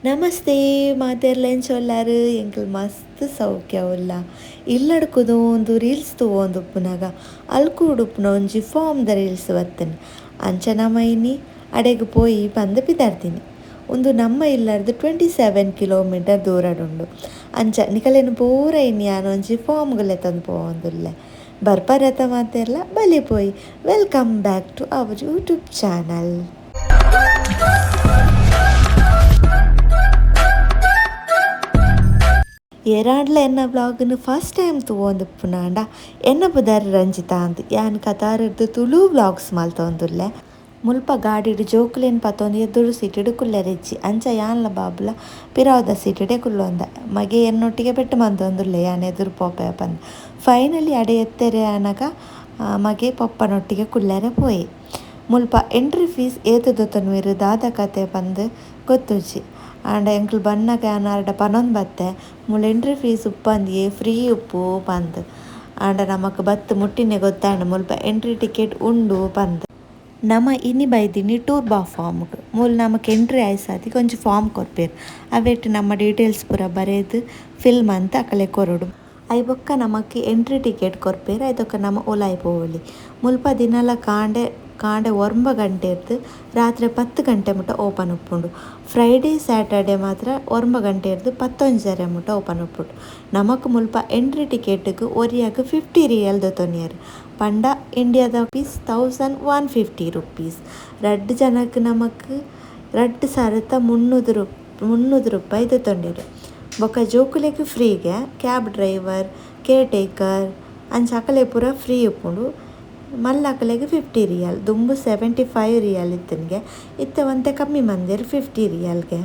ನಮಸ್ತೆ ಮಾತೆರ್ಲೇನು ಚೊಲ್ಲಾರು ಎಂಕಲ್ ಮಸ್ತ್ ಸೌಖ್ಯವುಲ್ಲ ಇಲ್ಲಡ್ಕುದು ಒಂದು ರೀಲ್ಸ್ ತೂವೊಂದು ಉಪ್ಪುನಾಗ ಅಲ್ಕೂಡುಪ್ಪುನ ಒಂಜಿ ಫಾರ್ಮ್ದ ರೀಲ್ಸ್ ಬತ್ತನೆ ಅಂಚ ನಮ್ಮ ಇನಿ ಅಡೆಗ್ ಪೋಯಿ ಬಂದು ಪಿದಾಡ್ತೀನಿ ಒಂದು ನಮ್ಮ ಇಲ್ಲರ್ದು 27 ಕಿಲೋಮೀಟರ್ ದೂರಡುಂಡು ಅಂಚ ನಿಕಲೇನು ಪೂರ ಇನಿ ನಾನು ಒಂಜಿ ಫಾರ್ಮ್ಗಲೆ ತಂದು ಪೋವೊಂದುಲ್ಲೆ ಬರ್ಪರತ ಮಾತೆರ್ಲ ಬಲಿ ಪೋಯಿ welcome back to our YouTube channel. ಏರಾಂಡ್ಲ ಎನ್ನ ಬ್ಲಾಗ್ನು ಫಸ್ಟ್ ಟೈಮ್ ತೂವೊಂದುಪ್ಪುನಾಂಡ ಎನ್ನ ಪುದಾರ್ ರಂಜಿತಾ ಅಂದ್ ಯಾನ್ ಕತಾರ್ದು ತುಳು ವ್ಲಾಗ್ಸ್ ಮಲ್ತೊಂದುಲ್ಲೆ ಮುಲ್ಪ ಗಾಡಿಡ್ ಜೋಕುಲೆನ್ ಪತ್ತೊಂದು ಎದುರು ಸೀಟಿಡ್ ಕುಲ್ಲೆರಿಜ್ಜಿ ಅಂಚ ಯಾನ್ಲ ಬಾಬುಲ ಪಿರಾವುದ ಸೀಟಿಡೆ ಕುಲ್ಲೊಂದ ಮಗೆ ಎನ್ನೊಟ್ಟಿಗೆ ಪೆಟ್ಟು ಮಂತೊಂದುಲ್ಲೆ ಯಾನ್ ಎದುರು ಪೋಪೆ ಪಂದ್ ಫೈನಲಿ ಅಡೆ ಎತ್ತೆರೆ ಅನಗ ಮಗೆ ಪಪ್ಪನೊಟ್ಟಿಗೆ ಕುಲ್ಲೆರೆ ಪೋಯಿ ಮುಲ್ಪ ಎಂಟ್ರಿ ಫೀಸ್ ಏತು ದೊತ್ತೊನ್ವೆರ್ ದಾದ ಕತೆ ಪಂದ್ ಗೊತ್ತುಜಿ ಆಂಡ ಎಂಕ್ಲು ಬನ್ನಗ ಯಾನಾರ್ಡ ಪನೊಂದು ಬತ್ತೆ ಮುಲ್ ಎಂಟ್ರಿ ಫೀಸ್ ಉಪ್ಪಂದಿಯೇ ಫ್ರೀ ಉಪ್ಪು ಪಂದ್ ಆಂಡ ನಮಕ್ ಬತ್ತು ಮುಟ್ಟಿನೇ ಗೊತ್ತಾಂಡ ಮುಲ್ಪ ಎಂಟ್ರಿ ಟಿಕೆಟ್ ಉಂಡು ಪಂದ್ ನಮ ಇನಿ ಬೈದಿನಿ ಟೂರ್ಬಾ ಫಾರ್ಮ್ಗ್ ಮೂಲ್ ನಮಕ್ ಎಂಟ್ರಿ ಆಯ್ಸಾತಿ ಕೊಂಚ ಫಾರ್ಮ್ ಕೊರ್ಪೇರು ಅವೆಟ್ ನಮ್ಮ ಡೀಟೇಲ್ಸ್ ಪೂರ ಬರೆದು ಫಿಲ್ ಮಂತ್ ಅಕಲೆ ಕೊರೊಡು ಐ ಬೊಕ್ಕ ನಮಕ್ ಎಂಟ್ರಿ ಟಿಕೆಟ್ ಕೊರ್ಪೇರು ಐದೊಕ್ಕ ನಮ ಒಲಾಯಿ ಪೋವೊಲಿ ಮುಲ್ಪ ದಿನಲ ಕಾಂಡೆ 9 ಗಂಟೆ ಇರ್ದು ರಾತ್ರಿ 10 ಗಂಟೆ ಮುಟ ಓಪನ್ ಉಪ್ಪುಂಡು. ಫ್ರೈಡೇ ಸ್ಯಾಟರ್ಡೆ ಮಾತ್ರ 9 ಗಂಟೆ ಇರ್ದು 11 ಮುಟ ಓಪನ್ ಉಪ್ಪುಂಡು. ನಮಕ್ ಮುಲ್ಪ ಎಂಟ್ರಿ ಟಿಕೆಟ್ಗೆ ಒರಿಯಾಗ 50 ರಿಯಲ್ ದೊತ್ತೊನಿಯರು ಪಂಡ ಇಂಡಿಯಾದ ಪೀಸ್ 1150 ರುಪೀಸ್ ರಡ್ಡ್ ಜನಕ್ಕೆ ನಮಕ್ 2,300 ರೂಪಾಯಿ ದೊತ್ತೊಂಡೆರು. ಬೊಕ್ಕ ಜೋಕುಲೆಗ್ ಫ್ರೀಗೆ ಕ್ಯಾಬ್ ಡ್ರೈವರ್ ಕೇರ್ ಟೇಕರ್ ಅಂಚ ಅಕಲೆ ಪೂರ ಫ್ರೀ ಉಪ್ಪುಂಡು. ಮಲ್ಲ ಅಕಲೆಗ್ 50 ರಿಯಲ್ ದುಂಬು 75 ರಿಯಲ್ ಇತ್ತನ್ಗೆ ಇತ್ತೆ ಒಂತೆ ಕಮ್ಮಿ ಮಂದೆರ್ 50 ರಿಯಲ್ಗೆ.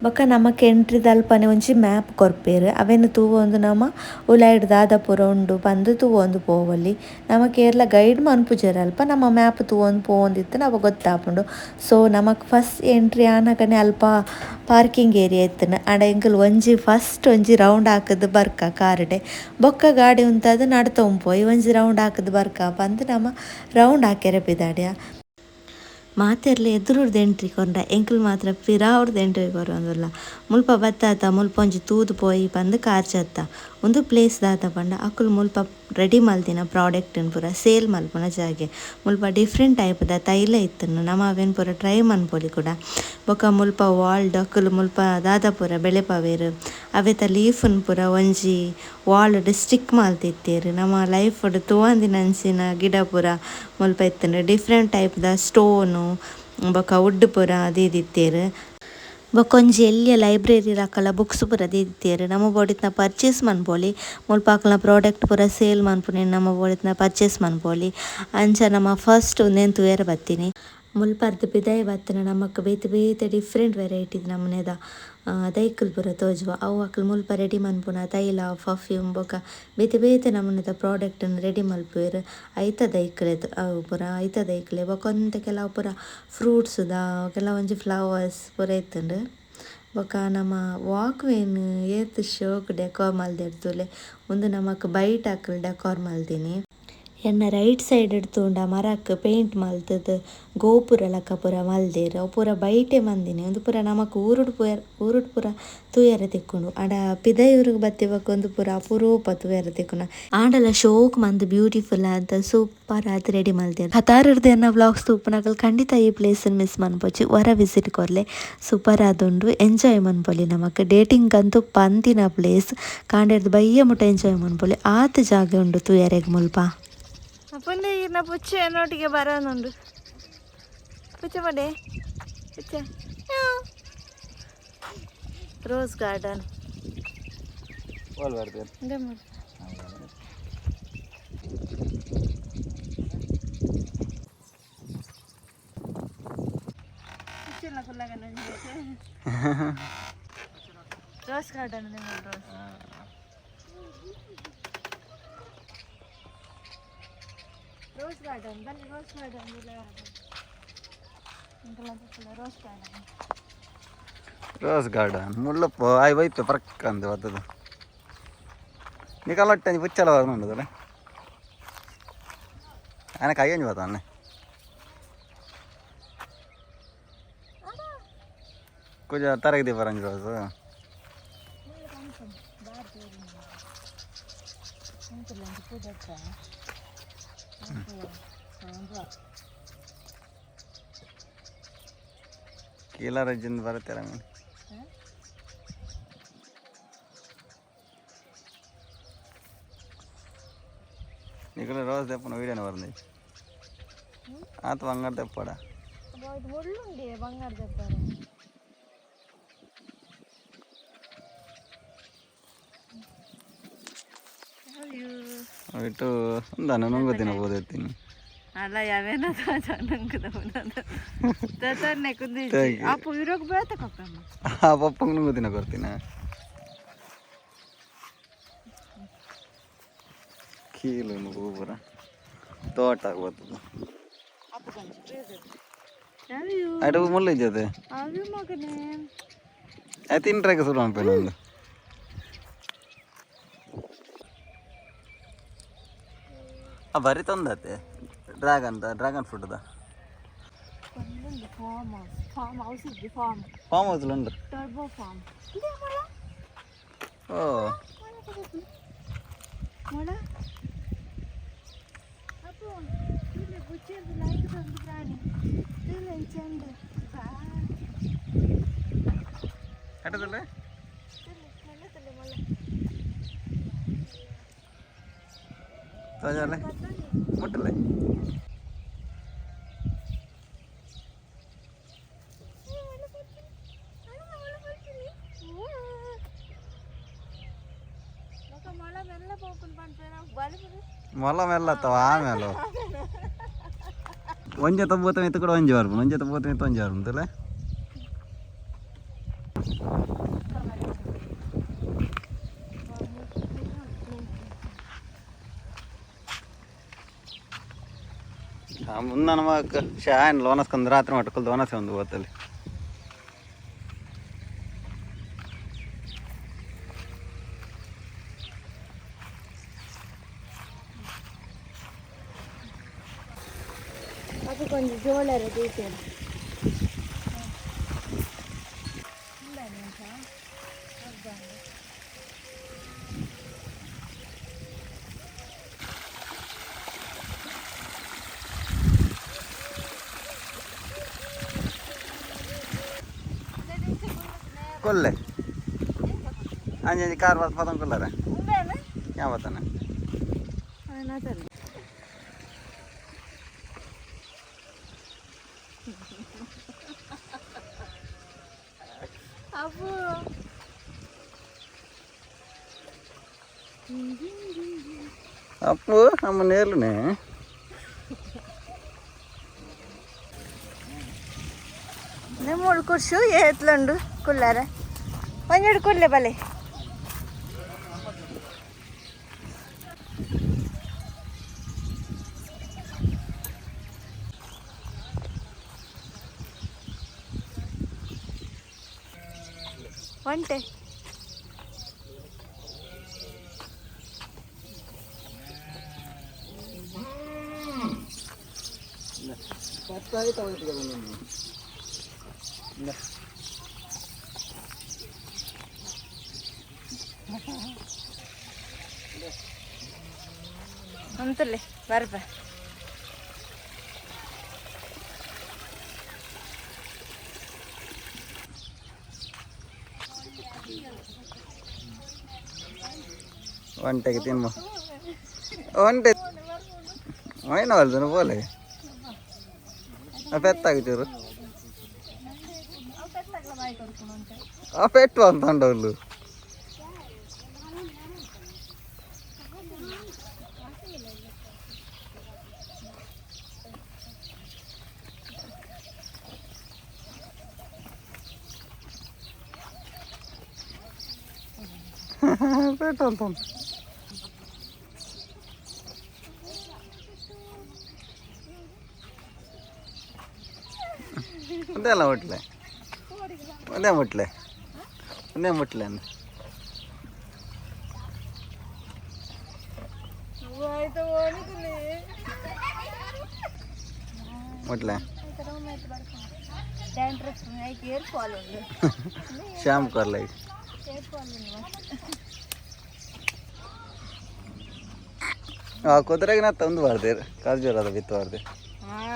ಬೊಕ್ಕ ನಮಕ್ ಎಂಟ್ರಿ ದಲ್ಪನೆ ಒಂಜಿ ಮ್ಯಾಪ್ ಕೊರ್ಪೇರು ಅವೆನ್ ತೂವೊಂದು ನಮ ಉಲಾಯಿಡ್ ದಾದ ಪೂರ ಉಂಡು ಪಂದ್ ತೂವೊಂದು ಪೋವೊಲಿ ನಮಕ್ ಏರ್ಲ ಗೈಡ್ ಮನ್ಪುಜೆರ್ ಅಲ್ಪ ನಮ್ಮ ಮ್ಯಾಪ್ ತೂವೊಂದು ಪೋವೊಂದಿತ್ತು ನಮ ಗೊತ್ತಾಪುಂಡು. ಸೊ ನಮಕ್ ಫಸ್ಟ್ ಎಂಟ್ರಿ ಆನಗನೆ ಅಲ್ಪ ಪಾರ್ಕಿಂಗ್ ಏರಿಯಾ ಇತ್ತನ ಆಂಡ ಎಂಕಲ್ ಫಸ್ಟ್ ಒಂಜಿ ರೌಂಡ್ ಹಾಕದ್ ಬರ್ಕ ಕಾರ್ಡೆ ಬೊಕ್ಕ ಗಾಡಿ ಉಂತದು ನಡ್ತೊಂಪೋಯಿ ಒಂಜಿ ರೌಂಡ್ ಹಾಕದ್ ಬರ್ಕ ಪಂದ್ ನಮ ರೌಂಡ್ ಹಾಕೆರೆ ಪಿದಾಡ್ಯ ಮಾತೆರ್ಲ ಎದುರುಡ್ದು ಎಂಟ್ರಿ ಕೊಂಡ ಎಂಕಲ್ ಮಾತ್ರ ಪಿರಾವುಡ್ದು ಎಂಟ್ರಿ ಕೊರೊಂದುಲ್ಲ ಮುಲ್ಪ ಬತ್ತಾತ ಮುಲ್ಪ ಒಂಜಿ ತೂದು ಪೋಯಿ ಪಂದ್ ಕಾರ್ಚತ್ತ ಒಂದು ಪ್ಲೇಸ್ ದಾತ ಪಂಡ ಅಕುಲು ಮುಲ್ಪ ರೆಡಿ ಮಲ್ತಿನ ಪ್ರಾಡಕ್ಟ್ನ್ ಪೂರ ಸೇಲ್ ಮಲ್ಪುನ ಜಾಗೆ ಮುಲ್ಪ ಡಿಫ್ರೆಂಟ್ ಟೈಪ್ದ ತೈಲ ಇತ್ತುಂಡು ನಮ ಅವೆನ್ ಪೂರ ಟ್ರೈ ಮನ್ಪೊಲಿ ಕೂಡ ಬೊಕ ಮುಲ್ಪ ವಾಲ್ಡ್ ಅಕುಲು ಮುಲ್ಪ ದಾದ ಪೂರ ಬೆಳೆಪವೇರು ಅವೆತ ಲೀಫ್ನ್ ಪೂರ ಒಂಜಿ ವಾಲ್ಡ್ ಸ್ಟಿಕ್ ಮಲ್ತಿತ್ತೇರು ನಮ ಲೈಫ್ಡ್ ತೂವಂದಿನಂಚಿನ ಗಿಡ ಪೂರ ಮುಲ್ಪ ಇತ್ತುಂಡು ಡಿಫ್ರೆಂಟ್ ಟೈಪ್ದ ಸ್ಟೋನು ಬೊಕ ವುಡ್ ಪೂರ ದೀದಿತ್ತೇರು ಬೊಕೊಂಜಿ ಎಲ್ಲಿಯ ಲೈಬ್ರರಿ ಅಕಲ ಬುಕ್ಸ್ ಪೂರ ದೀದಿತ್ತೇರು ನಮ ಬೋಡಿತ್ನ ಪರ್ಚೇಸ್ ಮನ್ಪೊಲಿ ಮುಲ್ಪ ಅಕಲ್ನ ಪ್ರಾಡಕ್ಟ್ ಪೂರ ಸೇಲ್ ಮನ್ಪುನೆ ನಮ ಬೋಡಿತ್ನ ಪರ್ಚೇಸ್ ಮನ್ಪೊಲಿ ಅಂಚ ನಮ ಫಸ್ಟ್ ಉಂದೆನ್ ತೂಯರೆ ಬತ್ತೀನಿ ಮುಲ್ಪರ್ದು ಪಿದಾಯಿ ಬತ್ತಿನ ನಮಕ್ ಬೇತೆ ಡಿಫ್ರೆಂಟ್ ವೆರೈಟಿದ ನಮುನೆದ ದೈಕಲ್ ಪೂರ ತೋಜುವ ಅವು ಅಕಲ್ ಮುಲ್ಪ ರೆಡಿ ಮನ್ಪುನ ತೈಲ ಪರ್ಫ್ಯೂಮ್ ಬೊಕ ಬೇತೆ ನಮುನೆದ ಪ್ರಾಡಕ್ಟ್ನ ರೆಡಿ ಮಲ್ಪುವೆರ್ ಐತ ದೈಕಲೆದು ಅವು ಪೂರ ಐತ ದೈಕಲೆ ಬೊಕ ಒಂತೆ ಕೆಲವು ಪೂರ ಫ್ರೂಟ್ಸ್ದ ಕೆಲವೊಂಜಿ ಫ್ಲವರ್ಸ್ ಪೂರ ಇತ್ತುಂಡು ಬೊಕ ನಮ ವಾಕ್ ವೇನ್ ಏತ್ ಶೋಕ್ ಡೆಕೋರ್ ಮಲ್ದೆರ್ ಒಂದು ನಮಕ್ ಬೈಟ್ ಅಕಲ್ ಡೆಕೋರ್ ಮಲ್ದಿನಿ ಎನ್ನ ರೈಟ್ ಸೈಡ್ ತೂಂಡ ಮರಕ್ ಪೇಂಟ್ ಮಲ್ತದ್ ಗೋಪುರ ಲಕ ಪೂರ ಮಲ್ದೆರ್ ಅವು ಪೂರ ಬೈಟೆ ಮಂದಿನಿ ಒಂದು ಪೂರ ನಮಕ್ ಊರುಡ್ ಪೂರ ತೂಯರೆ ತಿಕ್ಕುಂಡು ಆಂಡ ಪಿದಯೂರ್ಗ್ ಬತ್ತಿವಕ್ಕ ಒಂದು ಪೂರ ಅಪರೂಪ ತೂಯರೆ ತಿಕ್ಕುನ ಆಂಡಲ ಶೋಕ್ ಮಂದ್ ಬ್ಯೂಟಿಫುಲ್ ಆದ್ ಸೂಪರ್ ಆದ್ ರೆಡಿ ಮಲ್ದೆರ್. ಕತಾರ್ಡ್ದು ಎನ್ನ ವ್ಲಾಗ್ಸ್ ತೂಪುನಕಲ್ ಖಂಡಿತ ಈ ಪ್ಲೇಸ್ನ್ ಮಿಸ್ ಮನ್ಪೊಚ್ಚಿ ವರ ವಿಸಿಟ್ ಕೊರ್ಲೆ ಸೂಪರ್ ಆದುಂಡು ಎಂಜಾಯ್ ಮನ್ಪೊಲಿ ನಮಕ್ ಡೇಟಿಂಗ್ ಅಂತೂ ಪಂತಿನ ಪ್ಲೇಸ್ ಕಾಂಡೆರ್ದು ಬಯ್ಯ ಮುಟ ಎಂಜಾಯ್ ಮನ್ಪೊಲಿ ಆತ್ ಜಾಗೆ ಉಂಡು ತೂಯರೆಗ್ ಮುಲ್ಪ ಪುಂಡೆ ಈರ್ನ ಪುಚ್ಚೆ ಎನ್ನೊಟ್ಟಿಗೆ ಬರೋನುಂಡು ಪುಚ್ಚೆ ಬಡೆ ಪುಚ್ಚೆ rose garden rose garden rose garden ಬನ್ನಿ ರೋಸ್ ಗಾರ್ಡನ್ ರೋಸ್ ಗಾರ್ಡನ್ ಮುಳ್ಳಪ್ಪ ಆಯ್ ಬೈಪೆ ಪರಕ್ಕ ಅಂದೆ ಬರ್ತದ ನೀ ಕಲ್ಲೊಟ್ಟೆ ಪುಚ್ಚಲ ಬರ್ನುಂಡದಲ್ಲ ಆನೆ ಕೈಯಂಜಿ ಬರ್ತಾನೆ కొంచెం తరగతి పరంగా రోజు ಕೀಲಾರ ಅಜ್ಜಿಂದ ಬರುತ್ತೀರ ಮೀನು ఇక్కడ రోజు తెప్పను వీడియోని వరండి ఆత బంగారు తెప్పాడా ముళ్ళుండి బంగారు తెప్పారు ಇಟ್ಟು ಒಂದಾನ ನಂಗೆ ತಿನ್ನಬಹುದು ತಿನ್ನು ಅಲ್ಲ ಯಾವೇನ ನಂಗೆ ಕುಂದಿ ಅಪ್ಪು ಇರೋಕೆ ಬೇತಕ್ಕಮ್ಮ ಆ ಪಪ್ಪಂಗೆ ನಂಗೆ ತಿನ್ನ ಕೊಡ್ತೀನ ಕೀಲು ಗೋಪುರ ತೋಟ ಆಗ್ಬೋದು ಅಡು ಮುಳ್ಳು ಜೊತೆ ಅవి ಮಗನೇ ಅದು ತಿಂಟ್ರಾಗ ಶುರು ಅನ್ಪೇನು ಒಂದು ಬರೀ ತಂದತ್ತೆ ಡ್ರ್ಯಾಗನ್ ಫ್ರೂಟ್ದ ಫಾರ್ಮ್ ಹೌಸ್ ಇದೆ ಫಾರ್ಮ್ ಹೌಸ್ಲು ಉಂಟು ಟರ್ಬೋ ಫಾರ್ಮ್ ಓ ಮೊಳ ಅಪ್ಪು ಇಲ್ಲಿ ಬುಚ್ಚಿದ್ದು ಲೈಟ್ ಒಂದು ಪ್ರಾಣಿ ಇಲ್ಲ ಚೆಂದ ಕಟ್ಟದಲ್ಲೇ ತೋಜಾಲೆ ಮುಟ್ಟಲೆ ಮೊಲ ಮೆಲ್ಲತ್ತವ ಆಮೇಲೆ ಒಂಜೆ ತೊಂಬತ್ತು ಮಿತ್ತು ಕೂಡ ಒಂಜಿ ಬರ್ಬೋದು ಒಂಜೆ ತೊಂಬತ್ತು ಮಿತ್ತು ಒಂಜಿ ಬರ್ಬೋದಲ್ಲ ಮುಂದೆ ನಮಗೆ ಶಾನ್ ಲೋನಸ್ಕೊಂದು ರಾತ್ರಿ ಮಟ್ಟಕ್ಕಲ್ಲಿ ದೋನಸೆ ಒಂದು ಹೊತ್ತಲ್ಲಿ ಅದು ಕೊಂಚ ಜೋಳರ ದೀಪೆ ಕೊಲ್ಲೆ ಅಂಜಿ ಕಾರ್ ಬಸ್ ಪದಂ ಕೊಲ್ಲರೆ ಯಾವತ್ತನ ಅಪ್ಪು ಅಪ್ಪು ನಮ್ಮ ನೇರ್ಲುನೆ ಮೂడు ಕುರ್ಸು ಎತ್ಲಂಡು ಕುಲ್ಲಾರ ಒಂದೆರಡು ಕುಲ್ಲೆ ಬಲೆ ಒಂಟೆ ಅಂತಲೇ ಬರ್ಬ ಒಂಟೆಗೆ ತಿನ್ಮ ಒಂಟೆ ಮೈನ ಅಲ್ದನು ಬೋಲೆ ಪೆತ್ತಾಗಿ ಚೂರು ಆ ಪೆಟ್ಟು ಅಂತ ಉಂಡವಲ್ಲು ಪೆಟ್ಟು ಅಂತ ಒಂದೇ ಮುಟ್ಲೆ ಒಂದೇ ಮುಟ್ಲೆ ಒಂದೇ ಮುಟ್ಲೆ ಅಂದ ಮುಟ್ಲೆ ಡ್ಯಾಂಡ್ರಫ್ ಐತೆ ಹೇರ್ ಫಾಲ್ ಉಂಡು ಶ್ಯಾಮ್ ಕೊರ್ಲೈ ಹೇರ್ ಫಾಲ್ ಉಂಡು ಕುದುರೆಗೆ ನತ್ತ ಒಂದು ಬಾರ್ದೇರು ಖರ್ಜೂರ ಅದ ಬಿತ್ತು ಬಾರ್ದೆ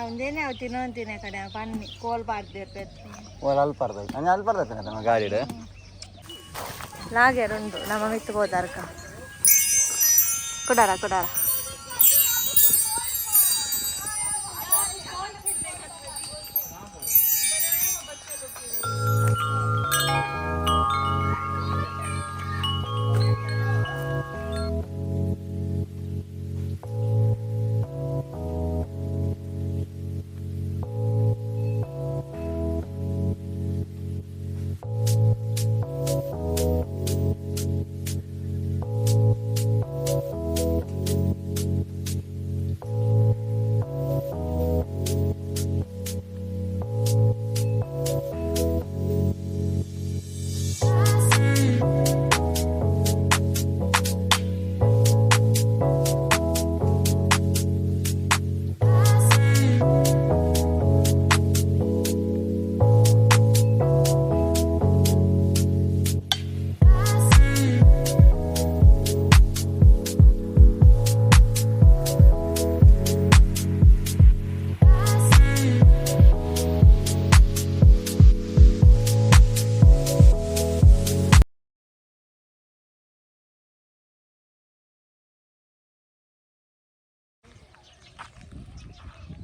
ಒಂದೇನೆ ಅವು ತಿನ್ನೋಂತಿನ ಕಡೆ ಪನ್ನಿ ಕೋಲ್ ಬಾರ್ದಿರ್ಬೇಕು ಓಲ್ ಅಲ್ಪ ಅರ್ಧ ನಾನು ಅಲ್ಪ ಅರ್ಧ ನಮ್ಮ ಗಾಡಿಡೆ ಲಾಗ್ಯಾರುಂಡು ನಮ್ಮ ಮಿತ್ತು ಹೋದಾರ್ಕ ಕೊಡಾರ ಕೊಡಾರ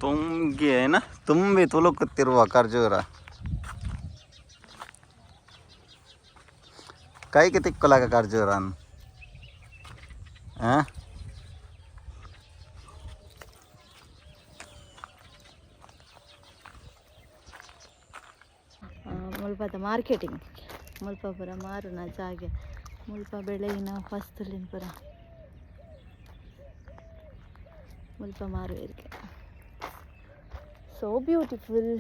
ತುಂಗೇನ ತುಂಬಿ ತುಳುಕುತ್ತಿರುವ ಖರ್ಜೂರ ಕೈಗೆ ತಿಕ್ಕಲಾಗ ಖರ್ಜೂರ ಮುಲ್ಪದ ಮಾರ್ಕೆಟಿಂಗ್ ಮುಲ್ಪ ಪುರ ಮಾರುನ ಜಾಗೆ ಮುಲ್ಪ ಬೆಳೆಯಿನ ಫಸ್ತುಲಿನ ಪುರ ಮುಲ್ಪ ಮಾರುವೆರಿಗೆ so beautiful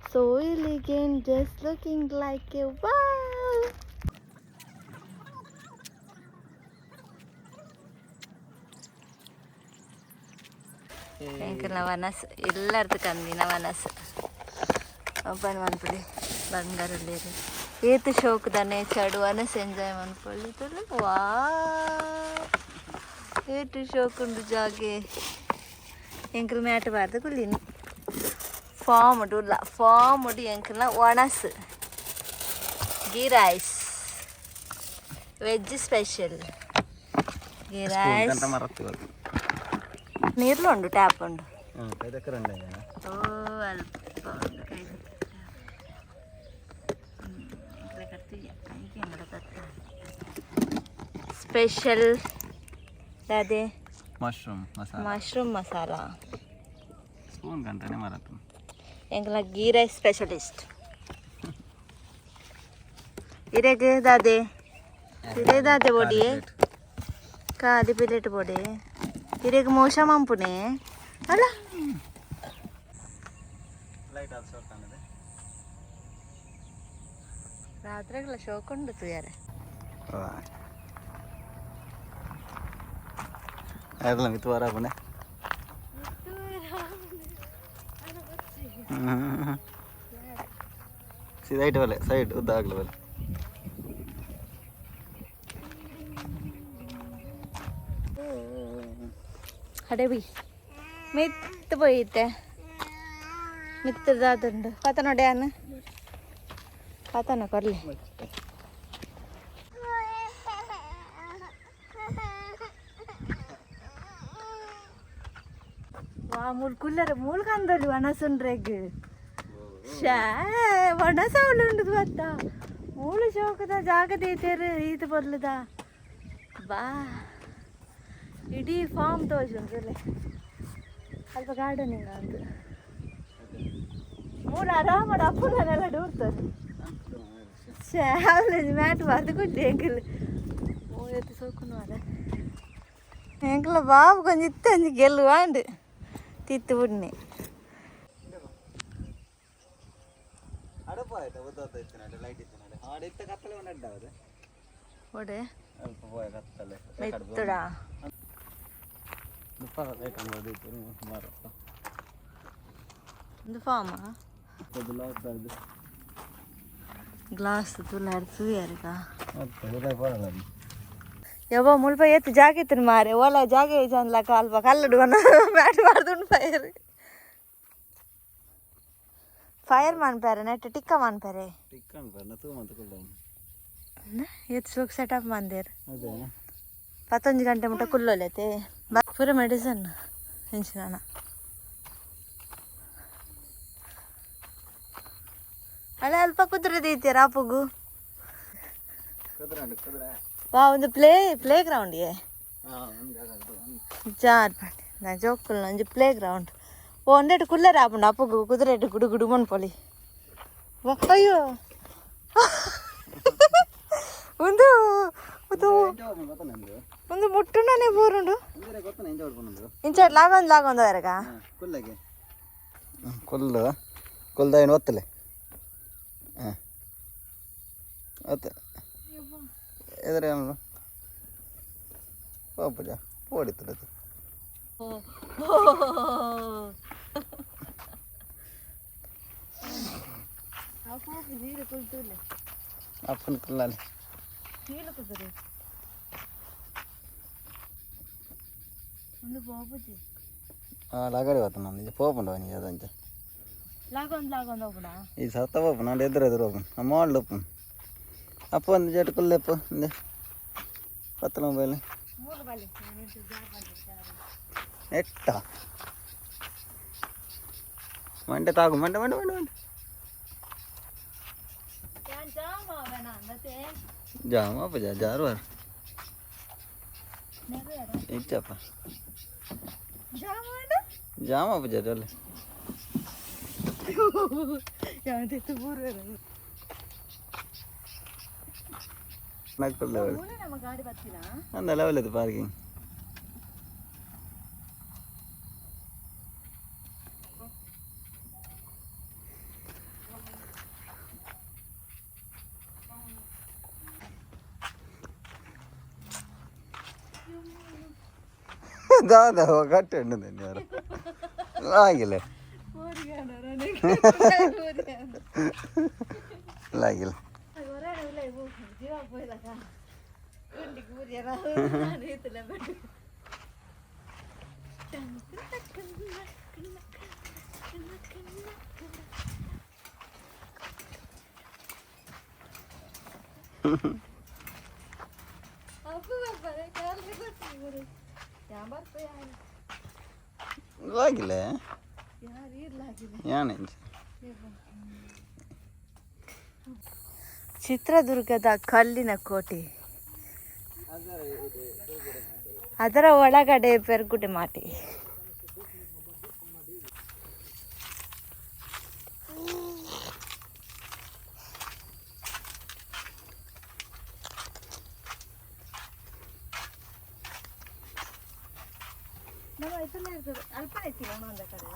so elegant just looking like a wow ಎಂಕಲ್ನ ವನಸ್ ಎಲ್ಲರದ್ದು ಕಂದಿನ ವನಸ್ ಓಪನ್ ಮನ್ಪುಲಿ ಬಂಗಾರಲ್ಲೇರು ಏತು ಶೋಕದ ನೇಚರ್ಡು ವನಸ್ ಎಂಜಾಯ್ ಮನ್ಪೊಳ್ಳಿ ತುಳು ವಾ ಏಟು ಶೋಕ್ ಉಂಡು ಜಾಗೆ ಎಂಕಲ್ ಮ್ಯಾಟ್ ಬಾರ್ದು ಕುಲ್ಲಿನಿ ಫಾರ್ಮ್ ಉಲ್ಲ ಫಾರ್ಮ್ ಉಡು ಎಂಕಲ್ನ ವನಸ್ ghee rice veg special ghee rice ನೀರ್ಲು ಉಂಡು ಟ್ಯಾಪ್ ಉಂಡು ಓ ಅಲ್ಪ ಉಂಡು ಕೈ ಸ್ಪೆಷಲ್ ಅದೇ ಮಶ್ರೂಮ್ ಮಸಾಲ ಸ್ಪೂನ್ ಗಂಟನೆ ಮರತ್ತು ಎಂಕಲ್ನ ಗೀ ರೈಸ್ ಸ್ಪೆಷಲಿಸ್ಟ್ ಇರೆಗ್ ದಾದೆ ಇರೆ ದಾದೆ ಬೋಡಿ ಕಾದಿ ಪ್ಲೇಟ್ ಬೋಡಿ ಇರೆಗ್ ಮೋಶ ಮಂಪುನೆ ಅಲ್ಲ ರಾತ್ರಿಗೆಲ್ಲ ಶೋಕೊಂಡು ತುಯಾರೆ ಅದೆಲ್ಲ ಮಿತ್ತು ವಾರ ಬನ್ನೆ ಸೈಡ್ ಬಲೆ ಸೈಡ್ ಉದ್ದ ಆಗ್ಲಿ ಬಲೆ ಅಡೆ ಬಿ ಮಿತ್ತು പോയിത്തെ ಮಿತ್ತದಾದುಂಡು ಪತನೊಡೆ ಅನ್ನ ಪತನ ಕೊರ್ಲಿ ಮೂಲ್ ಕುಲ್ಲರ ಮೂಲ್ ಕಂದೊಲಿ ಒಣಸುಂಡ್ರೆಗ್ ಶೇ ಒಣಸ ಉಂಡು ಬತ್ತ ಮೂಳು ಶೋಕದ ಜಾಗದ ಐತೇರು ಈತ ಬರ್ಲದ ಬಾ ಇಡೀ ಫಾರ್ಮ್ ತೋಜುಂಡ್ರಲ್ಲೇ ಅಲ್ಪ ಗಾರ್ಡನಿಂಗ್ ಅಂತ ಮೂಲ ಆರಾಮಡ ಅಪ್ಪನೆಲ್ಲ ಡೂರ್ತಾರೆ ಶೇ ಅವಳೆ ಮ್ಯಾಟ್ ಬಾರ್ದು ಕೊಡ್ಲಿ ಎಂಕಲ್ ಮೂವತ್ತು ಸೋಕುನು ಅದ ಎಂಕಲ ಬಾಬು ಕೊಂಚ ಇತ್ತಂಜಿ ಗೆಲ್ಲುವಾಂಡು ತಿತ್ತು ಬಿಡ್ನಿ ಒಡೆ ಮೆತ್ತಡ ಒಂದು ಫಾರ್ಮ ಗ್ಲಾಸ್ ತುಲಾಡ್ತು ಯಾರಿಗ ಯವ್ವ ಮುಲ್ಪ ಎತ್ತು ಜಾಗ ಮಾರೆ ಓಲ ಜಾಗ ಚಂದ್ಲ ಕಾಲ್ಪ ಕಲ್ಲಡು ಬ್ಯಾಟ್ ಮಾಡ್ದುಂಡು ಫೈರ್ ಮಾನ್ಪಾರೆ ನೆಟ್ ಟಿಕ್ಕ ಮಾನ್ಪಾರೆ ಎತ್ತು ಸೋಕ್ ಸೆಟಪ್ ಮಂದೇರ್ 11 ಗಂಟೆ ಮುಟ್ಟ ಕುಲ್ಲೋಲೈತೆ ಪೂರ ಮೆಡಿಸನ್ ಹೆಂಚಿನ ಹಳೆ ಅಲ್ಪ ಕುದುರೆದೈತೆ ರಾಪುಗು ವಾ ಒಂದು ಪ್ಲೇ ಗ್ರೌಂಡ್ ಜಾರ್ ನಾ ಜೋಕುಲ್ ನಂಜಿ ಪ್ಲೇ ಗ್ರೌಂಡ್ ಒಂದೆಟ್ಟು ಕುಲ್ಲರ್ ಆಪುಂಡು ಅಪ್ಪಗು ಕುದುರೆಟ್ಟು ಗುಡು ಗುಡು ಮನ್ಪೊಲಿ ಅಯ್ಯೋ ಒಂದು ಒಂದು ಮುಟ್ಟುಂಡನೆ ಬೋರುಂಡು ಇಂಚಾಟ್ ಲಾಗೊಂದು ವರೆಗ ಕೊಲ್ದ ಏನು ಒತ್ತಲೆ ಹಾಂ ಒತ್ತ ಎದುರೇ ಪೂಜ ಓಡಿತ್ತದು ಅಪ್ಪನ ಕುಲ್ಲಲ್ಲಿ లాగడే పోతున్నాను ఇది పోకుండా నీ అదంతా ఈ సత్త పోపు నాడు ఎదురు ఓపెన్ అమ్మ వాళ్ళు ఓపెన్ అప్పు అంది చెట్టుకుళ్ళు ఎప్పు ఉంది పత్తలం పోయి ఎట్ట మంటే తాగు మంట మంట మంట మంట జామ జారు ఇచ్చాప ಜಾಮ ಬಜಾರ್ ಅಲ್ಲ ಅಂದ ಲೆವೆಲ್ ಅದು ಪಾರ್ಕಿಂಗ್ దాదా కట్టండి నేను లాగిలే లాగిలే లాగిలే ಚಿತ್ರದುರ್ಗದ ಕಲ್ಲಿನ ಕೋಟೆ, ಅದರ ಒಳಗಡೆ ಪೆರ್ಗುಟೆ ಮಾಟಿ. ಅಲ್ಪ ಐತಿಲ್ಲ ಒಂದ ಕಡೆ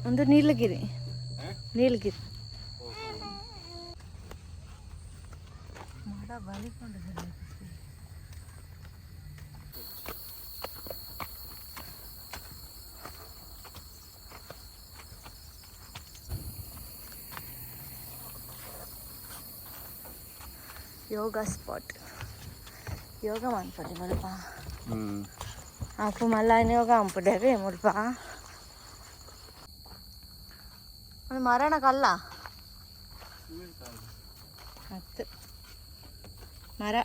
ಒಂದು ನೀಲಗಿರಿ ಮಾಡ ಬಲಿಕೊಂಡು ಯೋಗ ಸ್ಪಾಟ್ ಯೋಗ ಮಾಡ್ಪಡಿ ಮುಲ್ಪ ಅಪ್ಪು ಮಲ್ಲ ಯೋಗ ಅಂಪುಡ್ಯಾವೆ ಮುಲ್ಪ ಒಂದು ಮರಣ ಕಲ್ಲ ಹತ್ತು ಮರ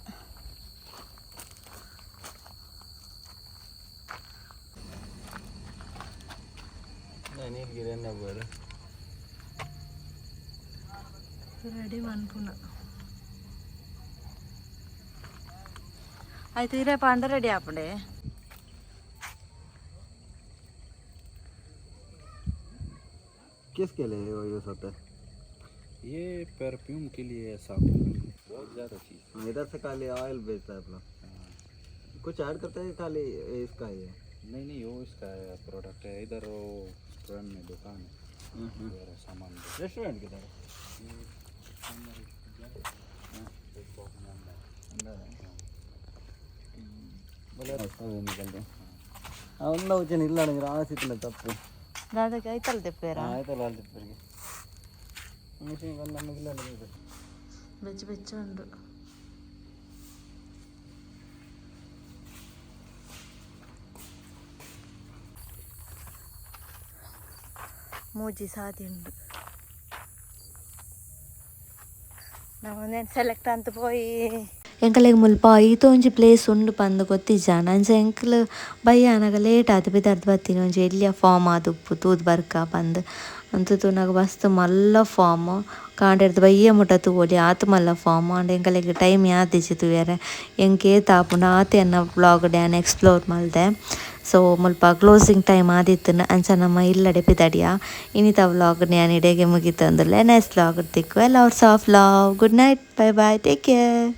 ನೀರ್ಗಿರಿ ಎಣ್ಣೆ ಬೋಡು ರೆಡಿ ಮನ್ಪುನ ಆಯ್ತು ಇರೇ ಪಾಂಡ ರೆಡಿ ಆಪಡೆ किसके लिए वो यूज़ होता है? ये परफ्यूम के लिए साबुन बहुत ज़्यादा चीज़। इधर से खाली ऑयल बेचता है आप लोग? कुछ ऐड करते हैं खाली इसका ही है? नहीं वो इसका प्रोडक्ट है। इधर वो रेस्टोरेंट में दुकान है मेरा सामान रेस्टोरेंट किधर है? ಅವನ್ನ ಉಚ್ಚನ ಇಲ್ಲ ನನಗೆ ಆಸಿತ್ತಿಲ್ಲ ತಪ್ಪು ದಾದಕ್ಕೆ ಐತಲ್ಲ ತೆಪ್ಪೇರ ಆಯ್ತಲ್ಲ ಅಲ್ಲಿ ತಿಪ್ಪರಿಗೆ ಮಿಷಿನ್ ಒಂದು ನಮಗಿಲ್ಲ ನನಗೆ ಬೆಚ್ಚ ಬೆಚ್ಚ ಉಂಡು ಮೂಜಿ ಸಾದಿ ಉಂಡು ನಾವೊಂದೇನು ಸೆಲೆಕ್ಟ್ ಅಂತ ಪೋಯಿ ಎಂಕಲೆಗ್ ಮುಲ್ಪ ಈತ ಒಂಜಿ ಪ್ಲೇಸ್ ಉಂಡು ಪಂದ್ ಗೊತ್ತಿಜ್ಜ ನಂಚ ಎಂಕಲ್ ಬಯ್ಯ ನನಗೆ ಲೇಟ್ ಆತು ಬಿದರ್ದು ಬತ್ತೀನಿ ಒಂಜಿ ಎಲ್ಲಿಯ ಫಾರ್ಮ್ ಆದುಪ್ಪು ತೂದು ಬರ್ಕ ಪಂದ್ ಅಂತೂ ನನಗೆ ಮಸ್ತ್ ಮಲ್ಲ ಫಾರ್ಮ್ ಕಾಂಡೆರ್ದು ಬಯ್ಯ ಮುಟ್ಟ ತೂವೊಲಿ ಆತು ಮಲ್ಲ ಫಾರ್ಮ್ ಅಂಡ್ ಎಂಕಲೆಗ್ ಟೈಮ್ ಯಾದಿಜ್ಜಿ ತೂಯರೆ ಎಂಕೆ ತಾಪುಂಡು ಆತೆ ಅನ್ನ ವ್ಲಾಗ್ ಡ್ಯಾನ್ ಎಕ್ಸ್ಪ್ಲೋರ್ ಮಲ್ದೆ ಸೊ ಮುಲ್ಪ ಕ್ಲೋಸಿಂಗ್ ಟೈಮ್ ಆದಿತ್ತು ಅಂಚ ನಮ್ಮ ಇಲ್ಲಡೆ ಪಿದಡಿಯ ಇನ್ನಿತ ವ್ಲಾಗ್ ಡ್ಯಾನ್ ಇಡೆಗೆ ಮುಗಿತಂದುಲ್ಲೆ ನೆಕ್ಸ್ಟ್ ವ್ಲಾಗ್ ತಿಕ್ಕು ಎಲ್ಲ ಅವ್ರ ಸಾಫ್ love good night bye bye take care.